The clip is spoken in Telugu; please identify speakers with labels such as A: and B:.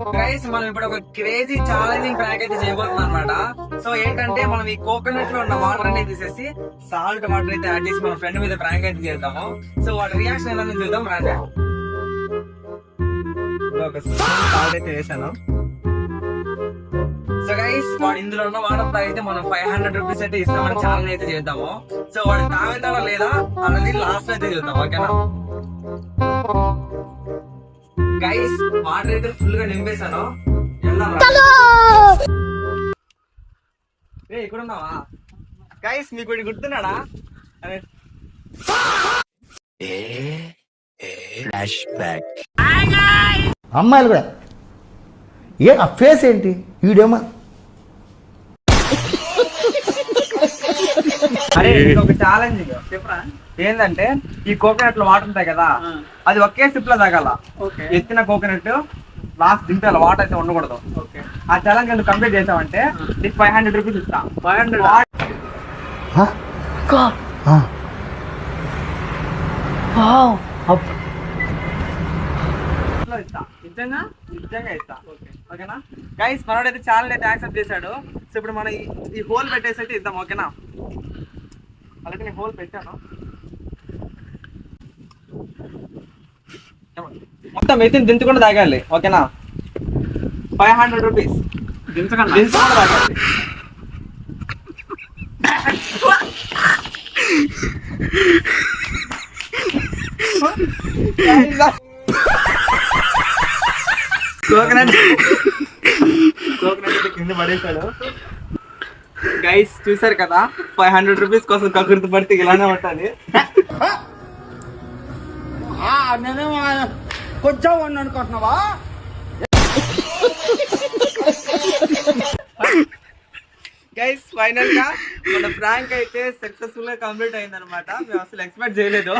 A: గైస్ మనం ఇప్పుడు ఒక క్రేజీ ఛాలెంజింగ్ ప్రాంక్ అయితే చేయబోతున్నాం అనమాట. సో ఏంటంటే మనం ఈ కోకోనట్ లో ఉన్న వాటర్ అనేది తీసేసి సాల్ట్ వాటర్ అయితే యాడ్ చేసి మన ఫ్రెండ్ మీద ప్రాంక్ అయితే చేద్దాము. సో వాటి రియాక్షన్ ఎలా చూద్దాం రండి. ఒక సాల్ట్ అయితే వేసాను. సో గైస్ వాడు ఇందులో ఉన్న వాటర్ తాగితే మనం 500 రూపీస్ అయితే ఇస్తామని ఛాలెంజ్ అయితే చేద్దాము. సో వాడు తాగుతాడా లేదా అన్నది లాస్ట్ అయితే చూద్దాం, ఓకేనా? గైస్ వాటర్ అయితే ఫుల్ గా నింపేశాను. ఇక్కడ ఉన్నావా గైస్? మీకు ఇది గుర్తున్నాడా?
B: అమ్మాయిలు కూడా ఏ ఆ ఫేస్ ఏంటి వీడేమో.
A: అరే ఒక ఛాలెంజ్ చెప్పరా? ఏంటంటే ఈ కోకోనట్ లో వాటర్ ఉంటాయి కదా, అది ఒకే సిప్ లో తాగాల. ఎత్తిన కోకోనట్ లాస్ట్ దింపాల, వాటర్ అయితే ఉండకూడదు. ఆ ఛాలెంజ్ నువ్వు కంప్లీట్ చేసావంటే నీకు 500 రూపీస్ ఇస్తా. 500 ఇస్తా, నిజంగా ఇస్తా, ఓకేనా? గైస్ మనోడైతే ఛాలెంజ్ అయితే యాక్సెప్ట్ చేశాడు. సో ఇప్పుడు మనం ఈ హోల్ పెట్టేసి అయితే ఇద్దాం, ఓకేనా? అలాగే నేను హోల్ పెట్టాను. మొత్తం ఎత్తిని దించకుండా తాగాలి, ఓకేనా? 500 రూపీస్ దించకుండా తాగాలి. కోకోనట్ కింద పడేశాడు. గైస్ చూసారు కదా, 500 రూపీస్ కోసం కకృతి పడితే ఇలానే ఉంటుంది.
B: కొంచెం అనుకుంటున్నావా?
A: గైస్ ఫైనల్ గా మన ప్రాంక్ అయితే సక్సెస్ఫుల్ గా కంప్లీట్ అయింది అనమాట. మేము అసలు ఎక్స్పెక్ట్ చేయలేదు.